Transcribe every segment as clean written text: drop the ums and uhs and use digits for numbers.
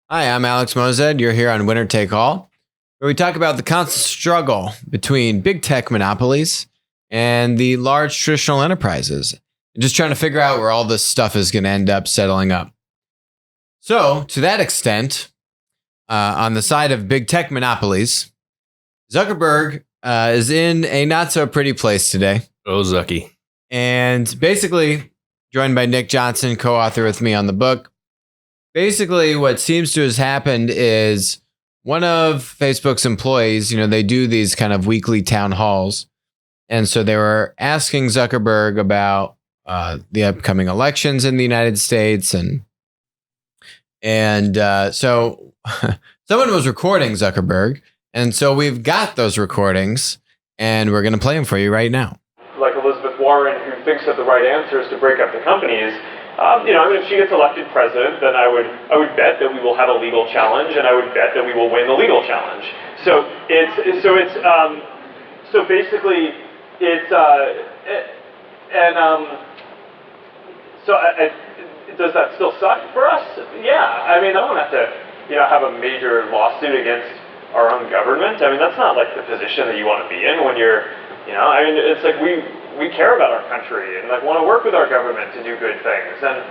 Hi, I'm Alex Mozed. You're here on Winner Take All, where we talk about the constant struggle between big tech monopolies and the large traditional enterprises. And just trying to figure out where all this stuff is going to end up settling up. So, to that extent, on the side of big tech monopolies, Zuckerberg is in a not so pretty place today. Oh, Zucky. And basically, joined by Nick Johnson, co-author with me on the book. Basically, what seems to have happened is one of Facebook's employees, they do these kind of weekly town halls. And so they were asking Zuckerberg about the upcoming elections in the United States. And so someone was recording Zuckerberg. And so we've got those recordings, and we're going to play them for you right now. Like Elizabeth Warren, who thinks that the right answer is to break up the companies. If she gets elected president, then I would bet that we will have a legal challenge, and I would bet that we will win the legal challenge. Does that still suck for us? Yeah. I don't have to, have a major lawsuit against our own government. That's not like the position that you want to be in when you're, it's like we care about our country and want to work with our government to do good things. And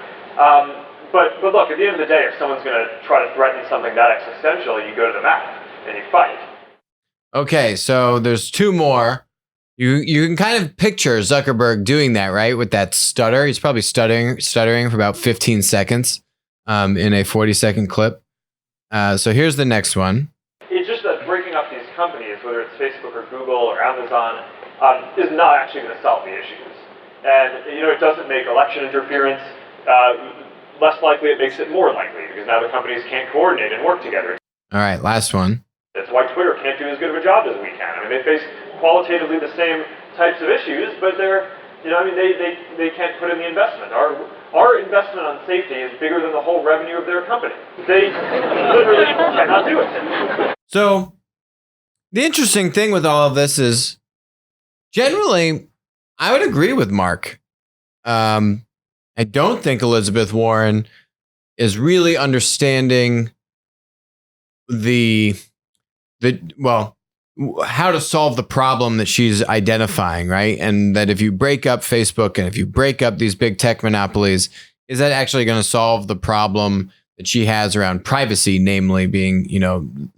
but look, at the end of the day, if someone's going to try to threaten something that existential, you go to the mat and you fight. Okay, so there's two more. You can kind of picture Zuckerberg doing that, right? With that stutter. He's probably stuttering for about 15 seconds in a 40-second clip. So here's the next one. It's just that breaking up these companies, whether it's Facebook or Google or Amazon, is not actually going to solve the issues. And, it doesn't make election interference less likely. It makes it more likely because now the companies can't coordinate and work together. All right, last one. That's why Twitter can't do as good of a job as we can. They face qualitatively the same types of issues, but they're, they can't put in the investment. Our investment on safety is bigger than the whole revenue of their company. They literally cannot do it. So the interesting thing with all of this is, generally, I would agree with Mark. I don't think Elizabeth Warren is really understanding how to solve the problem that she's identifying, right? And that if you break up Facebook and if you break up these big tech monopolies, is that actually going to solve the problem that she has around privacy, namely being,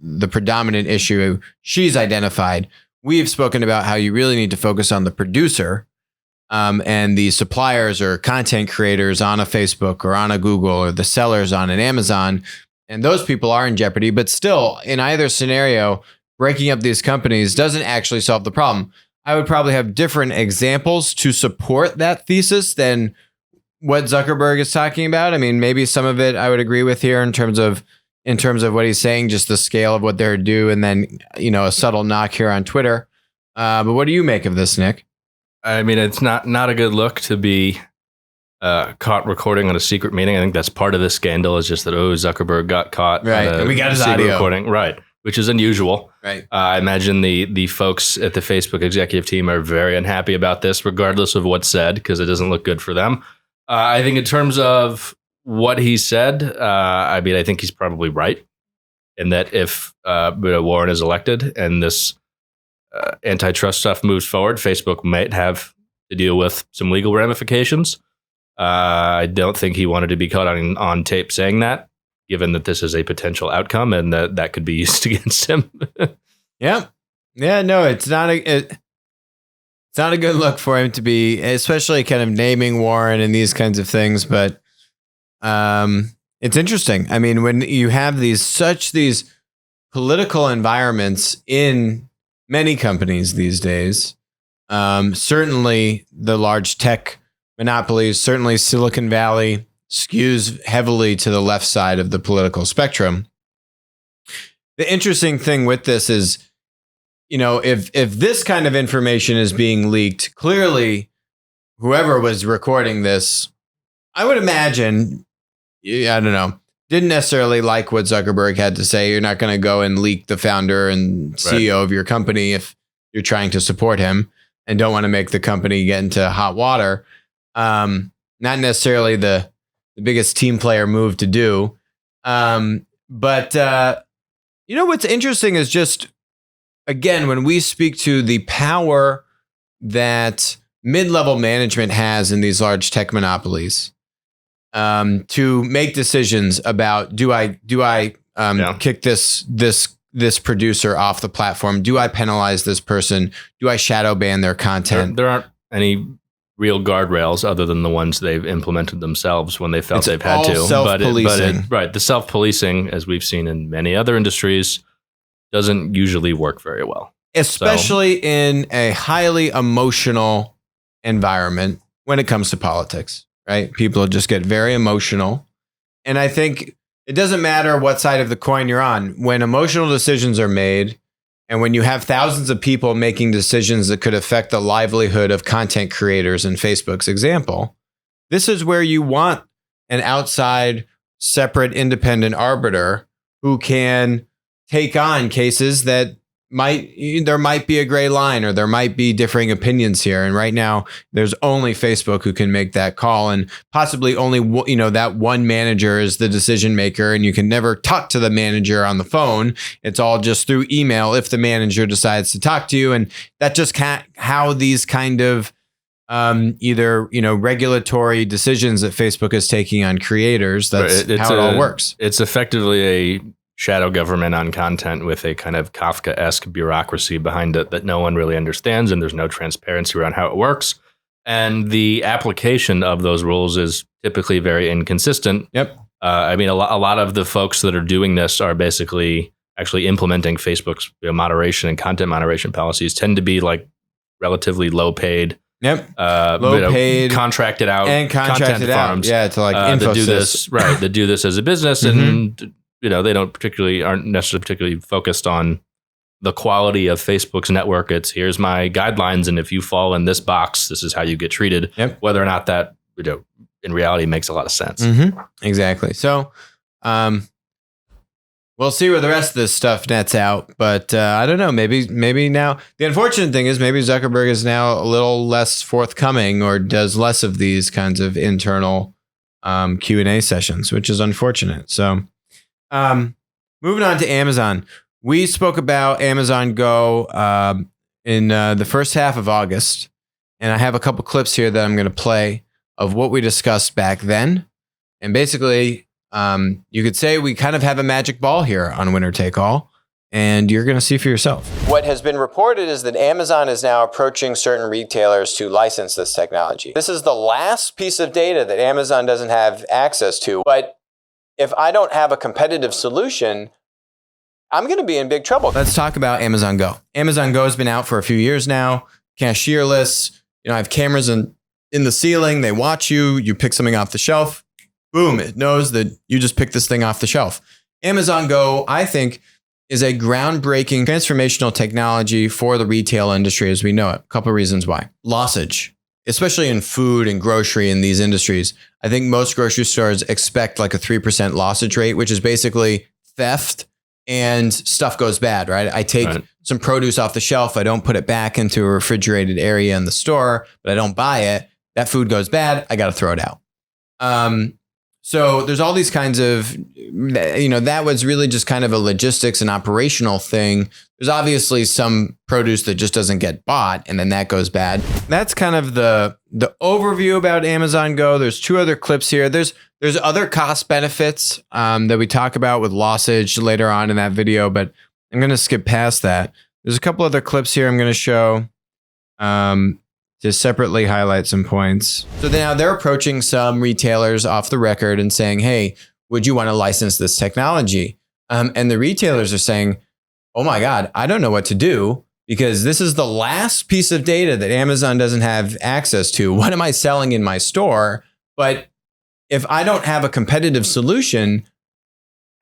the predominant issue she's identified. We've spoken about how you really need to focus on the producer and the suppliers or content creators on a Facebook or on a Google or the sellers on an Amazon. And those people are in jeopardy. But still, in either scenario, breaking up these companies doesn't actually solve the problem. I would probably have different examples to support that thesis than what Zuckerberg is talking about. Maybe some of it I would agree with here in terms of what he's saying, just the scale of what they're due, and then, a subtle knock here on Twitter. But what do you make of this, Nick? It's not a good look to be caught recording on a secret meeting. I think that's part of the scandal is just that, Zuckerberg got caught. Right, and we got his audio. Recording. Right, which is unusual. Right. I imagine the folks at the Facebook executive team are very unhappy about this, regardless of what's said, because it doesn't look good for them. I think in terms of what he said, I think he's probably right in that if Warren is elected and this antitrust stuff moves forward, Facebook might have to deal with some legal ramifications. I don't think he wanted to be caught on tape saying that, given that this is a potential outcome and that could be used against him. Yeah. No, it's not a good look for him to be, especially kind of naming Warren and these kinds of things. But it's interesting. When you have these political environments in many companies these days, certainly the large tech monopolies, certainly Silicon Valley skews heavily to the left side of the political spectrum. The interesting thing with this is, if this kind of information is being leaked, clearly whoever was recording this, I would imagine, I don't know, didn't necessarily like what Zuckerberg had to say. You're not going to go and leak the founder and CEO of your company if you're trying to support him and don't want to make the company get into hot water. Not necessarily the biggest team player move to do. But what's interesting is just, again, when we speak to the power that mid-level management has in these large tech monopolies, to make decisions about do I kick this producer off the platform? Do I penalize this person? Do I shadow ban their content? There aren't any real guardrails other than the ones they've implemented themselves when they felt they've had to. Self-policing. Right. The self-policing, as we've seen in many other industries, doesn't usually work very well. Especially in a highly emotional environment when it comes to politics, right? People just get very emotional. And I think it doesn't matter what side of the coin you're on. When emotional decisions are made, and when you have thousands of people making decisions that could affect the livelihood of content creators in Facebook's example, this is where you want an outside, separate, independent arbiter who can take on cases that there might be a gray line, or there might be differing opinions here. And right now, there's only Facebook who can make that call, and possibly only that one manager is the decision maker, and you can never talk to the manager on the phone. It's all just through email if the manager decides to talk to you, and that just can't how these kind of either regulatory decisions that Facebook is taking on creators. That's how it all works. It's effectively a shadow government on content with a kind of Kafka-esque bureaucracy behind it that no one really understands, and there's no transparency around how it works. And the application of those rules is typically very inconsistent. Yep. I mean, a lot of the folks that are doing this are basically actually implementing Facebook's moderation and content moderation policies, tend to be like relatively low paid. Yep. Low paid, contracted out, and contracted out. Farms, yeah, to like Infosys. That do this, right? That do this as a business, and they aren't necessarily particularly focused on the quality of Facebook's network. It's here's my guidelines, and if you fall in this box, this is how you get treated. Yep. Whether or not that in reality makes a lot of sense. Exactly. So, we'll see where the rest of this stuff nets out. But I don't know. Maybe now the unfortunate thing is maybe Zuckerberg is now a little less forthcoming, or does less of these kinds of internal Q&A sessions, which is unfortunate. So. Moving on to Amazon. We spoke about Amazon Go in the first half of August, and I have a couple clips here that I'm going to play of what we discussed back then. And basically, you could say we kind of have a magic ball here on Winner Take All, and you're going to see for yourself. What has been reported is that Amazon is now approaching certain retailers to license this technology. This is the last piece of data that Amazon doesn't have access to, but if I don't have a competitive solution, I'm going to be in big trouble. Let's talk about Amazon Go. Amazon Go has been out for a few years now, cashierless. I have cameras in the ceiling. They watch you. You pick something off the shelf. Boom, it knows that you just picked this thing off the shelf. Amazon Go, I think, is a groundbreaking transformational technology for the retail industry as we know it. A couple of reasons why. Lossage. Especially in food and grocery in these industries. I think most grocery stores expect like a 3% lossage rate, which is basically theft and stuff goes bad, right? I take some produce off the shelf. I don't put it back into a refrigerated area in the store, but I don't buy it. That food goes bad. I got to throw it out. So there's all these kinds of, that was really just kind of a logistics and operational thing. There's obviously some produce that just doesn't get bought, and then that goes bad. That's kind of the overview about Amazon Go. There's two other clips here. There's other cost benefits that we talk about with lossage later on in that video, but I'm going to skip past that. There's a couple other clips here I'm going to show to separately highlight some points. So now they're approaching some retailers off the record and saying, hey, would you want to license this technology? And the retailers are saying, oh my God, I don't know what to do because this is the last piece of data that Amazon doesn't have access to. What am I selling in my store? But if I don't have a competitive solution,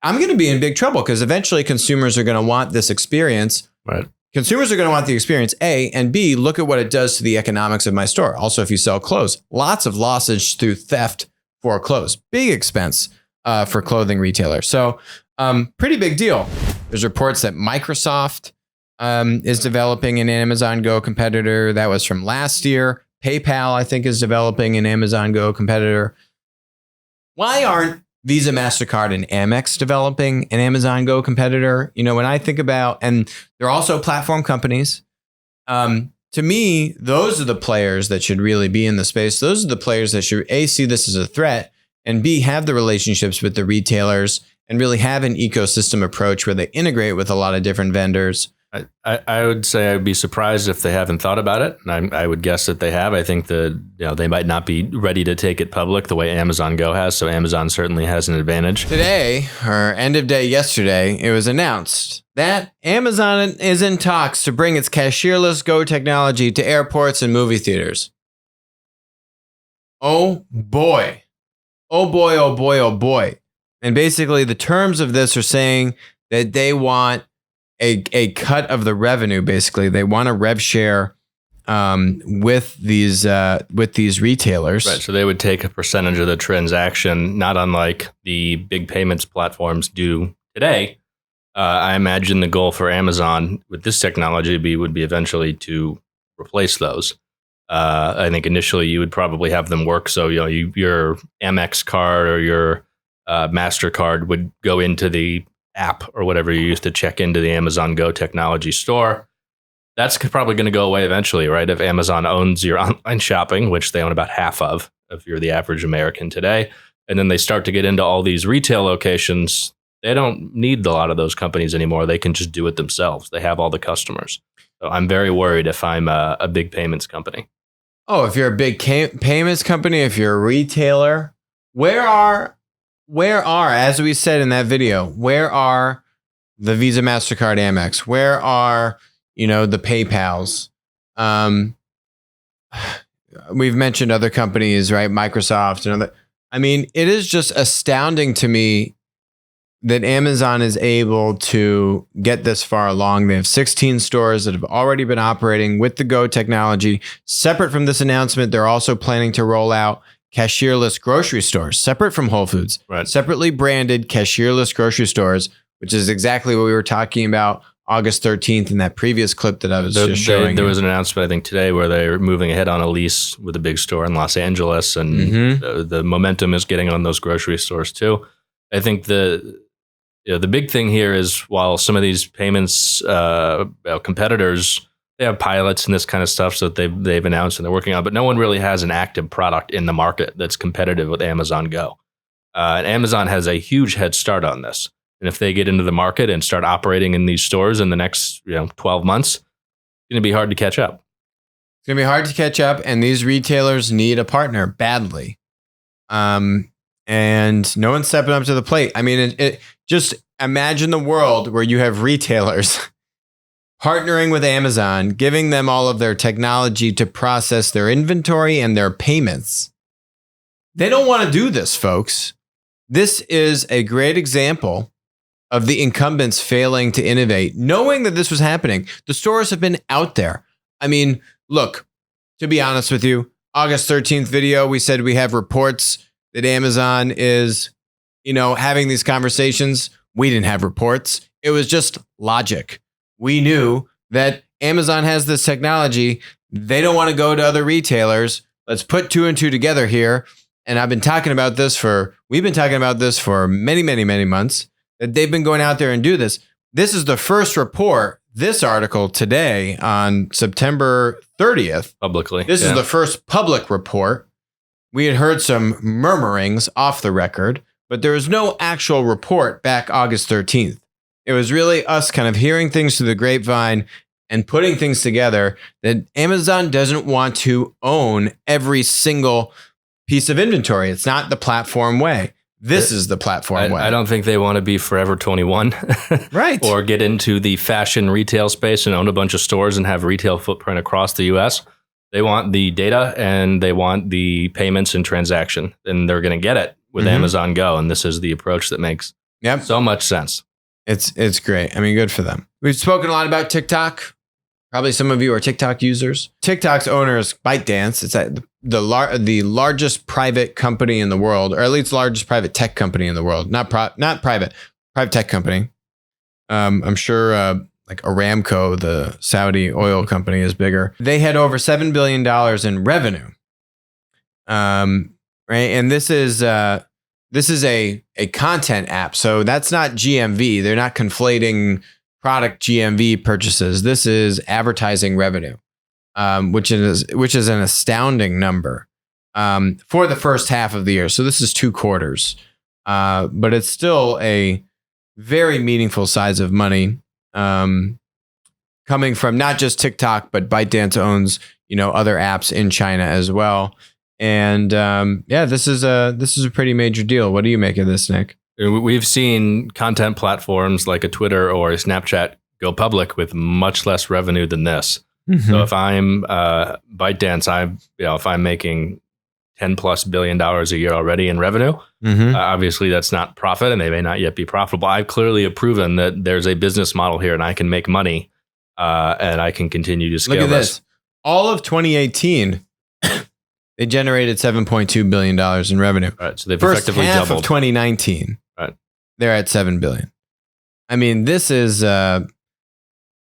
I'm going to be in big trouble because eventually consumers are going to want this experience. Right. Consumers are going to want the experience, A, and B, look at what it does to the economics of my store. Also, if you sell clothes, lots of lossage through theft for clothes. Big expense for clothing retailers. So pretty big deal. There's reports that Microsoft is developing an Amazon Go competitor. That was from last year. PayPal, I think, is developing an Amazon Go competitor. Why aren't Visa, MasterCard, and Amex developing an Amazon Go competitor. You know, when I think about, and they're also platform companies. To me, those are the players that should really be in the space. Those are the players that should A, see this as a threat, and B, have the relationships with the retailers and really have an ecosystem approach where they integrate with a lot of different vendors. I would say I'd be surprised if they haven't thought about it. And I would guess that they have. I think that they might not be ready to take it public the way Amazon Go has. So Amazon certainly has an advantage. Today, or end of day yesterday, it was announced that Amazon is in talks to bring its cashierless Go technology to airports and movie theaters. Oh boy. Oh boy, oh boy, oh boy. And basically the terms of this are saying that they want a cut of the revenue. Basically, they want a rev share with these retailers. Right. So they would take a percentage of the transaction, not unlike the big payments platforms do today. I imagine the goal for Amazon with this technology would be eventually to replace those. I think initially you would probably have them work so your Amex card or your MasterCard would go into the app or whatever you use to check into the Amazon Go technology store. That's probably going to go away eventually, right? If Amazon owns your online shopping, which they own about half of, if you're the average American today, and then they start to get into all these retail locations, they don't need a lot of those companies anymore. They can just do it themselves. They have all the customers. So I'm very worried if I'm a big payments company. Oh, if you're a big payments company, if you're a retailer, where are, as we said in that video, where are the Visa, MasterCard, Amex? Where are, the PayPals? We've mentioned other companies, right? Microsoft and other. I mean, it is just astounding to me that Amazon is able to get this far along. They have 16 stores that have already been operating with the Go technology. Separate from this announcement, they're also planning to roll out cashierless grocery stores, separate from Whole Foods, right. Separately branded cashierless grocery stores, which is exactly what we were talking about August 13th in that previous clip that I was just showing. There was an announcement, I think, today where they're moving ahead on a lease with a big store in Los Angeles, and the momentum is getting on those grocery stores too. I think the big thing here is while some of these payments competitors, they have pilots and this kind of stuff, so they've announced and they're working on, but no one really has an active product in the market that's competitive with Amazon Go. And Amazon has a huge head start on this. And if they get into the market and start operating in these stores in the next 12 months, it's going to be hard to catch up. It's going to be hard to catch up, and these retailers need a partner badly. And no one's stepping up to the plate. I mean, it just imagine the world where you have retailers partnering with Amazon, giving them all of their technology to process their inventory and their payments. They don't want to do this, folks. This is a great example of the incumbents failing to innovate, knowing that this was happening. The stores have been out there. I mean, look, to be honest with you, August 13th video, we said we have reports that Amazon is, having these conversations. We didn't have reports. It was just logic. We knew that Amazon has this technology. They don't want to go to other retailers. Let's put two and two together here. And we've been talking about this for many, many, many months, that they've been going out there and do this. This is the first report, this article today on September 30th. Publicly. This is the first public report. We had heard some murmurings off the record, but there was no actual report back August 13th. It was really us kind of hearing things through the grapevine and putting things together that Amazon doesn't want to own every single piece of inventory. It's not the platform way. This is the platform way. I don't think they want to be Forever 21. Right. Or get into the fashion retail space and own a bunch of stores and have retail footprint across the US. They want the data and they want the payments and transaction, and they're going to get it with Amazon Go. And this is the approach that makes so much sense. It's great. I mean, good for them. We've spoken a lot about TikTok. Probably some of you are TikTok users. TikTok's owner is ByteDance. It's the largest private company in the world, or at least largest private tech company in the world. Not private tech company. I'm sure like Aramco, the Saudi oil company, is bigger. They had over $7 billion in revenue. Right. And this is this is a content app. So that's not GMV. They're not conflating product GMV purchases. This is advertising revenue, which is an astounding number for the first half of the year. So this is 2 quarters, but it's still a very meaningful size of money coming from not just TikTok, but ByteDance owns other apps in China as well. And this is a pretty major deal. What do you make of this, Nick? We've seen content platforms like a Twitter or a Snapchat go public with much less revenue than this. Mm-hmm. So if I'm ByteDance, if I'm making $10+ billion a year already in revenue, obviously that's not profit, and they may not yet be profitable. I've clearly proven that there's a business model here, and I can make money, and I can continue to scale. Look at this. All of 2018. They generated $7.2 billion in revenue. Right, so they've First effectively half doubled. Of 2019, right? They're at $7 billion. I mean, this is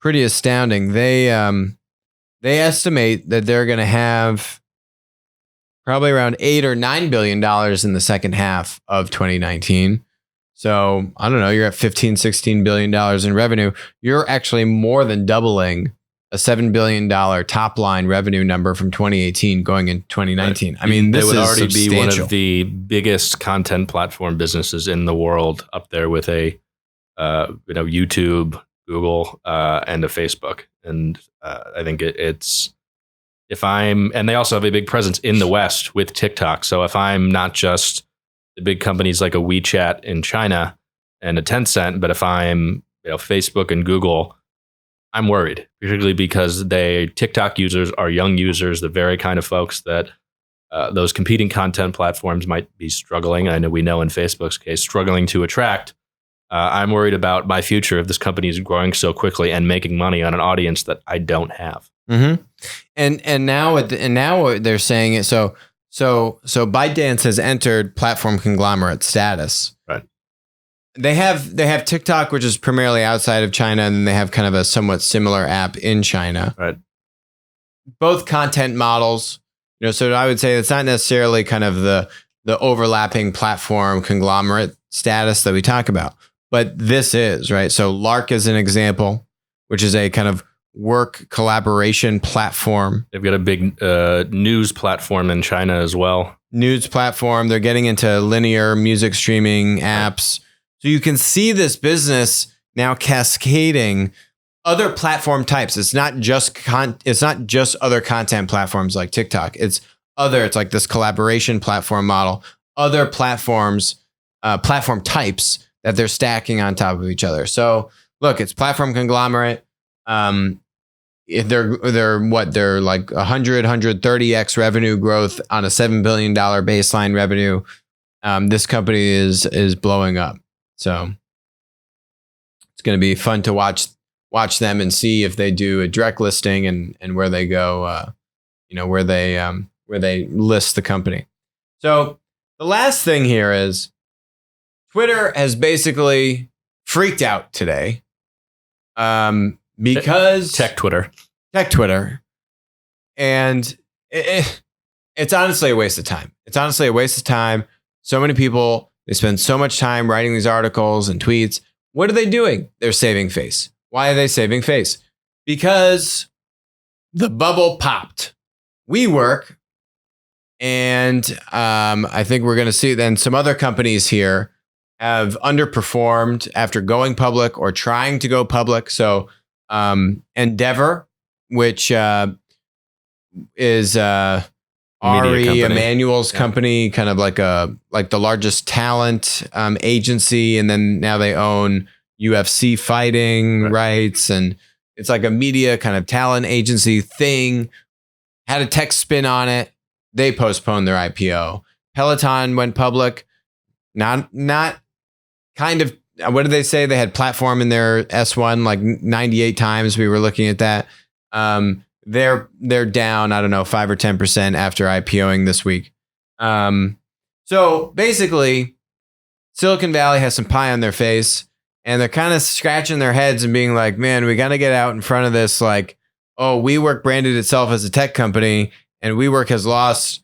pretty astounding. They estimate that they're going to have probably around $8 or $9 billion in the second half of 2019. So I don't know. You're at $15-16 billion in revenue. You're actually more than doubling a $7 billion top line revenue number from 2018 going into 2019. Right. I mean, this would is already be one substantial. of the biggest content platform businesses in the world, up there with a YouTube, Google, and a Facebook. And I think it's and they also have a big presence in the West with TikTok. So if I'm not just the big companies like a WeChat in China and a Tencent, but if I'm Facebook and Google, I'm worried, particularly because TikTok users are young users, the very kind of folks that those competing content platforms might be struggling. I know we know in Facebook's case, struggling to attract. I'm worried about my future if this company is growing so quickly and making money on an audience that I don't have. Mm-hmm. And now they're saying it. So ByteDance has entered platform conglomerate status. Right. They have TikTok, which is primarily outside of China, and then they have kind of a somewhat similar app in China. Right. Both content models, so I would say it's not necessarily kind of the overlapping platform conglomerate status that we talk about, but this is, right? So Lark is an example, which is a kind of work collaboration platform. They've got a big news platform in China as well. News platform. They're getting into linear music streaming apps. So you can see this business now cascading other platform types. It's not just other content platforms like TikTok. It's like this collaboration platform model, other platforms, platform types that they're stacking on top of each other. So look, it's platform conglomerate. They're like 130x revenue growth on a $7 billion baseline revenue. This company is blowing up. So it's going to be fun to watch them and see if they do a direct listing and where they go, where they list the company. So the last thing here is Twitter has basically freaked out today because tech Twitter, and it's honestly a waste of time. So many people. They spend so much time writing these articles and tweets. What are they doing? They're saving face. Why are they saving face? Because the bubble popped. WeWork, and I think we're going to see then some other companies here have underperformed after going public or trying to go public. So Endeavor, which is Ari Emanuel's company, kind of like the largest talent agency, and then now they own UFC fighting rights, and it's like a media kind of talent agency thing. Had a tech spin on it. They postponed their IPO. Peloton went public. Not kind of. What did they say? They had platform in their S1 like 98 times. We were looking at that. They're down, I don't know, 5 or 10% after IPOing this week. So basically, Silicon Valley has some pie on their face, and they're kind of scratching their heads and being like, man, we got to get out in front of this. Like, oh, WeWork branded itself as a tech company, and WeWork has lost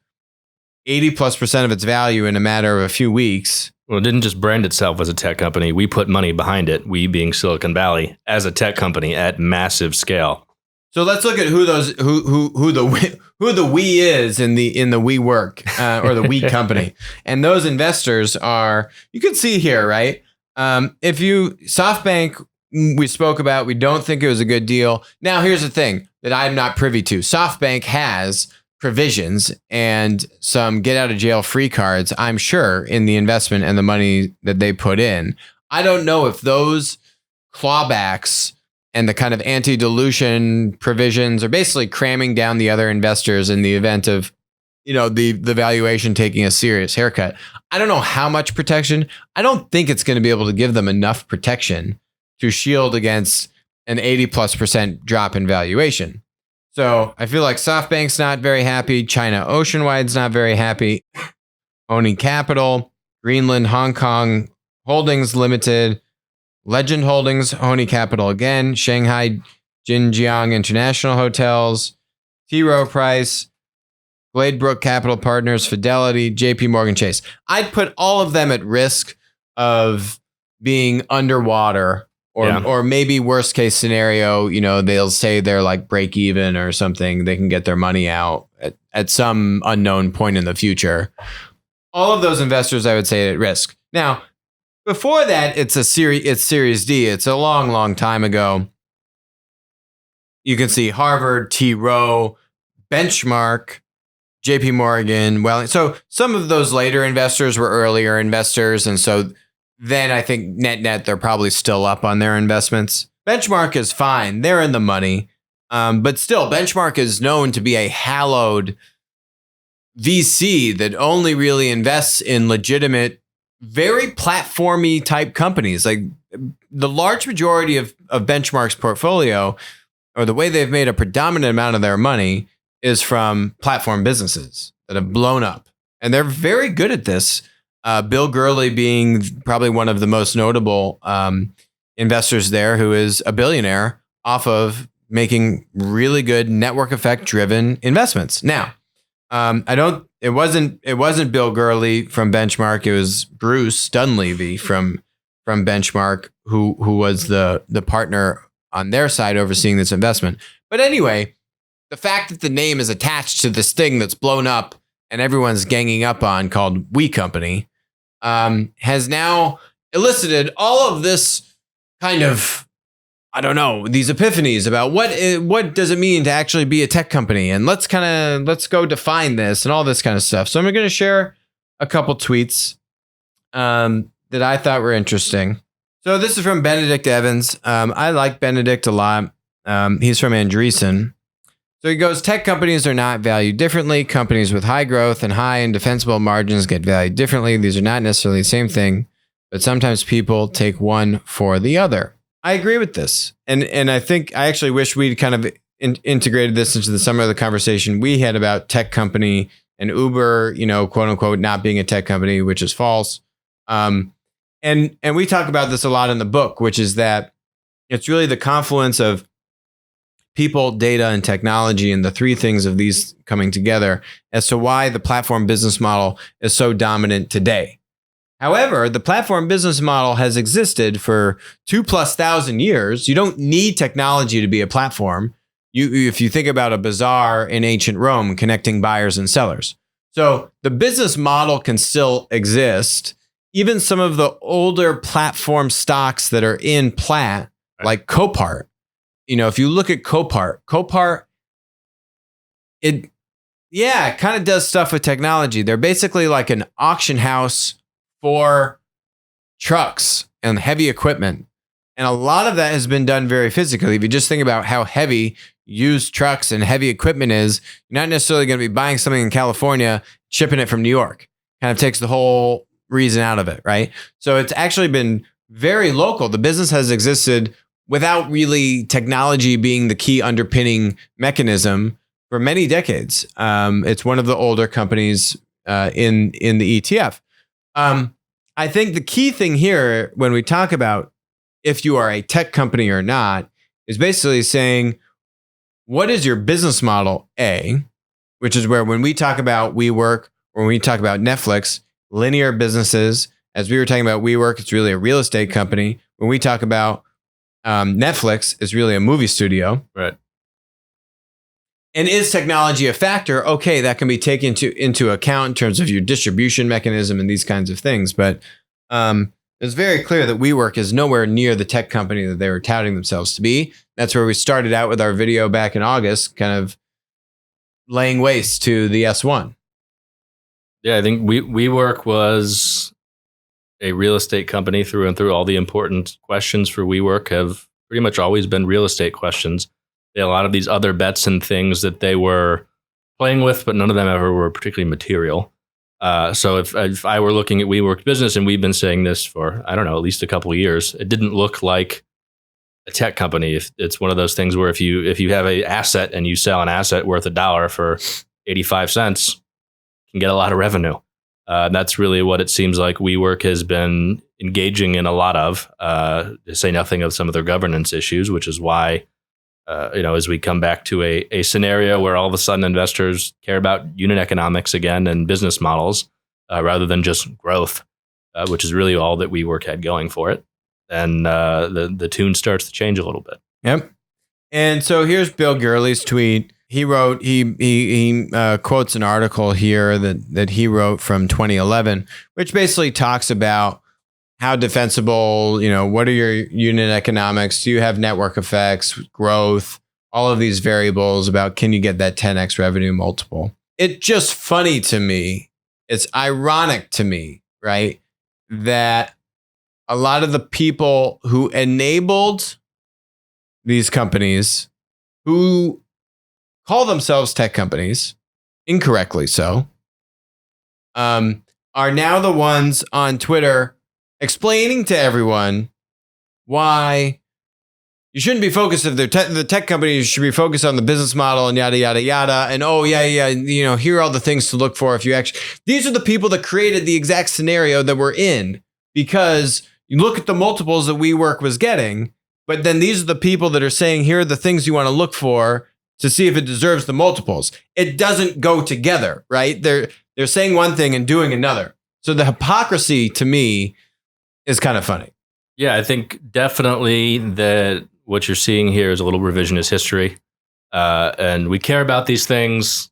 80+% of its value in a matter of a few weeks. Well, it didn't just brand itself as a tech company. We put money behind it. We being Silicon Valley as a tech company at massive scale. So let's look at who the we is in the WeWork or the We company, and those investors are, you can see here, right? SoftBank, we spoke about, we don't think it was a good deal. Now, here's the thing that I'm not privy to. SoftBank has provisions and some get out of jail free cards, I'm sure, in the investment and the money that they put in. I don't know if those clawbacks and the kind of anti-dilution provisions are basically cramming down the other investors in the event of, the valuation taking a serious haircut. I don't know how much protection. I don't think it's going to be able to give them enough protection to shield against an 80+% drop in valuation. So I feel like SoftBank's not very happy. China Oceanwide's not very happy. Owning Capital, Greenland, Hong Kong Holdings Limited, Legend Holdings, Honey Capital again, Shanghai Jinjiang International Hotels, T. Rowe Price, Gladebrook Capital Partners, Fidelity, JP Morgan Chase. I'd put all of them at risk of being underwater or maybe worst case scenario, they'll say they're like break even or something. They can get their money out at some unknown point in the future. All of those investors, I would say, at risk. Now, before that, it's Series D. It's a long, long time ago. You can see Harvard, T. Rowe, Benchmark, JP Morgan. Well, so some of those later investors were earlier investors. And so then I think net, they're probably still up on their investments. Benchmark is fine. They're in the money. But still, Benchmark is known to be a hallowed VC that only really invests in legitimate, very platformy type companies. Like the large majority of Benchmark's portfolio, or the way they've made a predominant amount of their money, is from platform businesses that have blown up. And they're very good at this. Bill Gurley being probably one of the most notable investors there, who is a billionaire off of making really good network effect driven investments. Now, it wasn't Bill Gurley from Benchmark. It was Bruce Dunleavy from Benchmark, who was the partner on their side overseeing this investment. But anyway, the fact that the name is attached to this thing that's blown up and everyone's ganging up on, called We Company, has now elicited all of this kind of, I don't know, these epiphanies about what does it mean to actually be a tech company, and let's go define this and all this kind of stuff. So I'm going to share a couple tweets that I thought were interesting. So this is from Benedict Evans. I like Benedict a lot. He's from Andreessen. So he goes, tech companies are not valued differently. Companies with high growth and high and defensible margins get valued differently. These are not necessarily the same thing, but sometimes people take one for the other. I agree with this. And I actually wish we'd kind of integrated this into some of the conversation we had about tech company and Uber, quote unquote, not being a tech company, which is false. And we talk about this a lot in the book, which is that it's really the confluence of people, data, and technology, and the three things of these coming together as to why the platform business model is so dominant today. However, the platform business model has existed for 2,000+ years. You don't need technology to be a platform. If you think about a bazaar in ancient Rome connecting buyers and sellers. So the business model can still exist. Even some of the older platform stocks that are in Plat, like Copart. If you look at Copart, it kind of does stuff with technology. They're basically like an auction house for trucks and heavy equipment. And a lot of that has been done very physically. If you just think about how heavy used trucks and heavy equipment is, you're not necessarily going to be buying something in California, shipping it from New York. Kind of takes the whole reason out of it, right? So it's actually been very local. The business has existed without really technology being the key underpinning mechanism for many decades. It's one of the older companies in the ETF. I think the key thing here, when we talk about if you are a tech company or not, is basically saying, what is your business model, A, which is where when we talk about WeWork, when we talk about Netflix, linear businesses, as we were talking about WeWork, it's really a real estate company. When we talk about Netflix, it's really a movie studio. Right. And is technology a factor? Okay, that can be taken into account in terms of your distribution mechanism and these kinds of things. But it's very clear that WeWork is nowhere near the tech company that they were touting themselves to be. That's where we started out with our video back in August, kind of laying waste to the S1. Yeah, I think WeWork was a real estate company through and through. All the important questions for WeWork have pretty much always been real estate questions. They had a lot of these other bets and things that they were playing with, but none of them ever were particularly material. So if I were looking at WeWork's business, and we've been saying this for, I don't know, at least a couple of years, it didn't look like a tech company. If it's one of those things where if you have an asset and you sell an asset worth $1 for 85 cents, you can get a lot of revenue. That's really what it seems like WeWork has been engaging in a lot of, to say nothing of some of their governance issues, which is why, as we come back to a scenario where all of a sudden investors care about unit economics again and business models rather than just growth, which is really all that WeWork had going for it. And the tune starts to change a little bit. Yep. And so here's Bill Gurley's tweet. He wrote, he quotes an article here that he wrote from 2011, which basically talks about how defensible, what are your unit economics? Do you have network effects, growth, all of these variables about can you get that 10x revenue multiple? It's just funny to me. It's ironic to me, right? That a lot of the people who enabled these companies, who call themselves tech companies, incorrectly so, are now the ones on Twitter explaining to everyone why you shouldn't be focused. If the tech companies should be focused on the business model and yada, yada, yada. And here are all the things to look for. If you actually, these are the people that created the exact scenario that we're in, because you look at the multiples that WeWork was getting, but then these are the people that are saying, here are the things you want to look for to see if it deserves the multiples. It doesn't go together, right? They're saying one thing and doing another. So the hypocrisy to me is kind of funny. Yeah, I think definitely that what you're seeing here is a little revisionist history. And we care about these things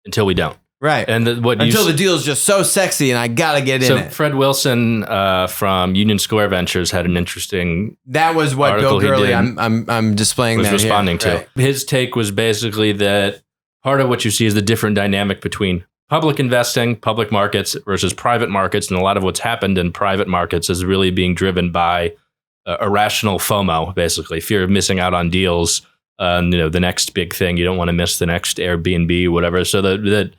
until we don't. Right. And until the deal is just so sexy and I got to get in it. So Fred Wilson from Union Square Ventures had an interesting That was what Bill Gurley I'm displaying was that responding here. to. Right. His take was basically that part of what you see is the different dynamic between public investing, public markets versus private markets. And a lot of what's happened in private markets is really being driven by irrational FOMO, basically fear of missing out on deals. The next big thing, you don't want to miss the next Airbnb, whatever. So that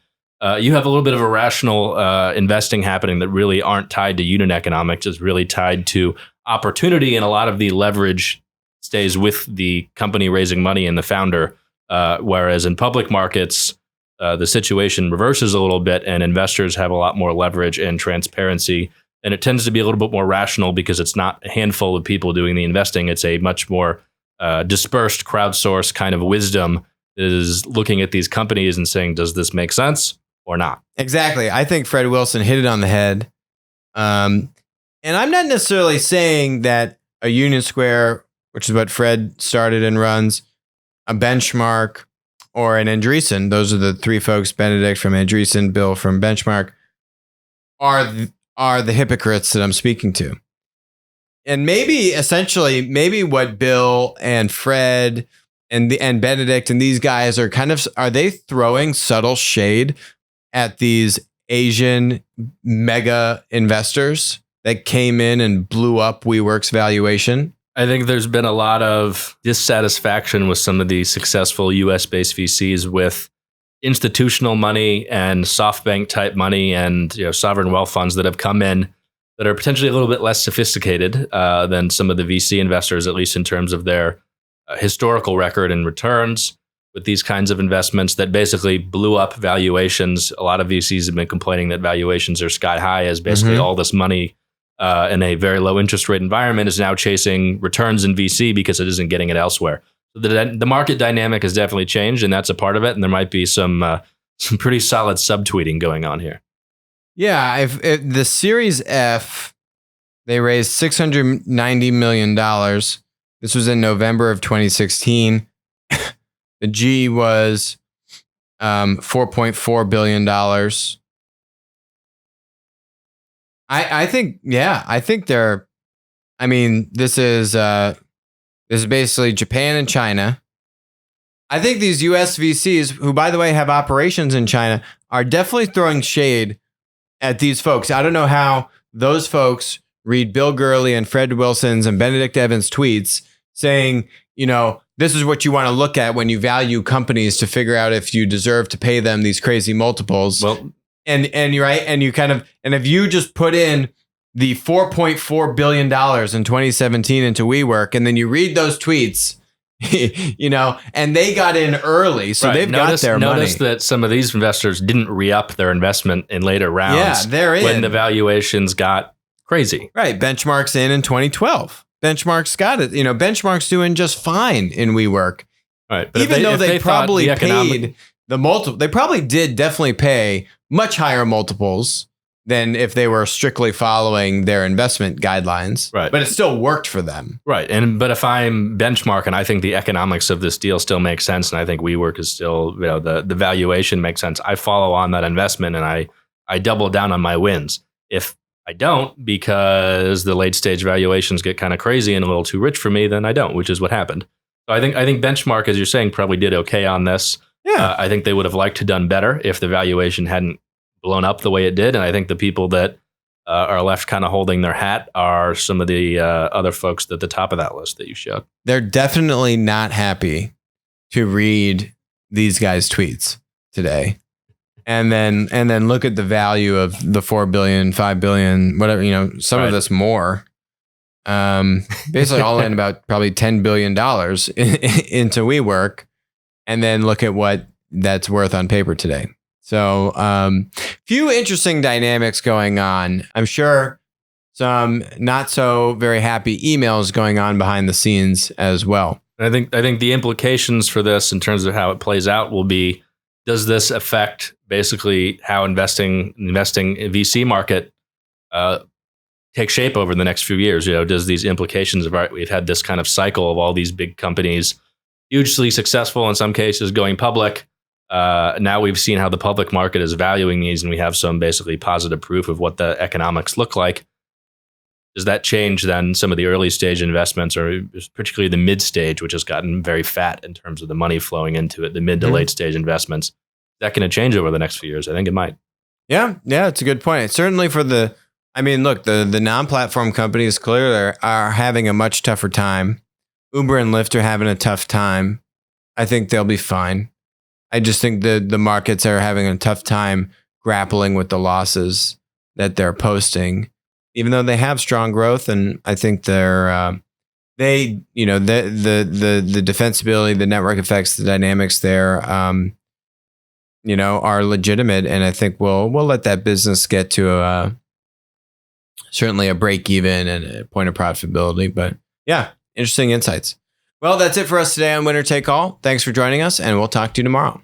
you have a little bit of irrational investing happening that really aren't tied to unit economics. It's really tied to opportunity. And a lot of the leverage stays with the company raising money and the founder. Whereas in public markets, the situation reverses a little bit and investors have a lot more leverage and transparency. And it tends to be a little bit more rational because it's not a handful of people doing the investing. It's a much more dispersed, crowdsourced kind of wisdom that is looking at these companies and saying, does this make sense or not? Exactly. I think Fred Wilson hit it on the head. And I'm not necessarily saying that a Union Square, which is what Fred started and runs, a Benchmark, or an Andreessen, those are the three folks, Benedict from Andreessen, Bill from Benchmark, are the hypocrites that I'm speaking to. And maybe what Bill and Fred and Benedict and these guys are they throwing subtle shade at these Asian mega investors that came in and blew up WeWork's valuation? I think there's been a lot of dissatisfaction with some of the successful US-based VCs with institutional money and SoftBank type money and sovereign wealth funds that have come in that are potentially a little bit less sophisticated than some of the VC investors, at least in terms of their historical record and returns with these kinds of investments that basically blew up valuations. A lot of VCs have been complaining that valuations are sky high as basically all this money in a very low interest rate environment is now chasing returns in VC because it isn't getting it elsewhere. So the market dynamic has definitely changed, and that's a part of it. And there might be some pretty solid subtweeting going on here. Yeah, the Series F, they raised $690 million. This was in November of 2016. The G was $4.4 billion. I think they're, I mean, this is basically Japan and China. I think these US VCs, who by the way have operations in China, are definitely throwing shade at these folks. I don't know how those folks read Bill Gurley and Fred Wilson's and Benedict Evans' tweets saying, this is what you want to look at when you value companies to figure out if you deserve to pay them these crazy multiples. Well, and you're right. And you and if you just put in the $4.4 billion in 2017 into WeWork, and then you read those tweets, and they got in early, so they've got their money. Notice that some of these investors didn't re-up their investment in later rounds. Yeah, they're in when the valuations got crazy. Right, Benchmark's in 2012. Benchmark's got it. Benchmark's doing just fine in WeWork. Right, but even though they probably paid the multiple, they probably did definitely pay much higher multiples than if they were strictly following their investment guidelines. Right. But it still worked for them. Right. But if I'm Benchmark and I think the economics of this deal still makes sense, and I think WeWork is still, the valuation makes sense, I follow on that investment and I double down on my wins. If I don't, because the late stage valuations get kind of crazy and a little too rich for me, then I don't, which is what happened. So I think Benchmark, as you're saying, probably did okay on this. Yeah. I think they would have liked to done better if the valuation hadn't blown up the way it did. And I think the people that are left kind of holding their hat are some of the other folks at the top of that list that you showed. They're definitely not happy to read these guys' tweets today. And then look at the value of the 4 billion, 5 billion, whatever, some of this more. Basically all in about probably $10 billion into WeWork, and then look at what that's worth on paper today. So few interesting dynamics going on. I'm sure some not so very happy emails going on behind the scenes as well. I think the implications for this in terms of how it plays out will be, does this affect basically how investing in VC market take shape over the next few years? Does these implications of we've had this kind of cycle of all these big companies hugely successful, in some cases going public. Now we've seen how the public market is valuing these, and we have some basically positive proof of what the economics look like. Does that change then some of the early stage investments, or particularly the mid stage, which has gotten very fat in terms of the money flowing into it, the mid to late stage investments? Is that going to change over the next few years? I think it might. Yeah, it's a good point. Certainly for the non-platform companies clearly are having a much tougher time. Uber and Lyft are having a tough time. I think they'll be fine. I just think the markets are having a tough time grappling with the losses that they're posting, even though they have strong growth. And I think the defensibility, the network effects, the dynamics there, are legitimate. And I think we'll let that business get to certainly a break even and a point of profitability. But yeah, interesting insights. Well, that's it for us today on Winner Take All. Thanks for joining us, and we'll talk to you tomorrow.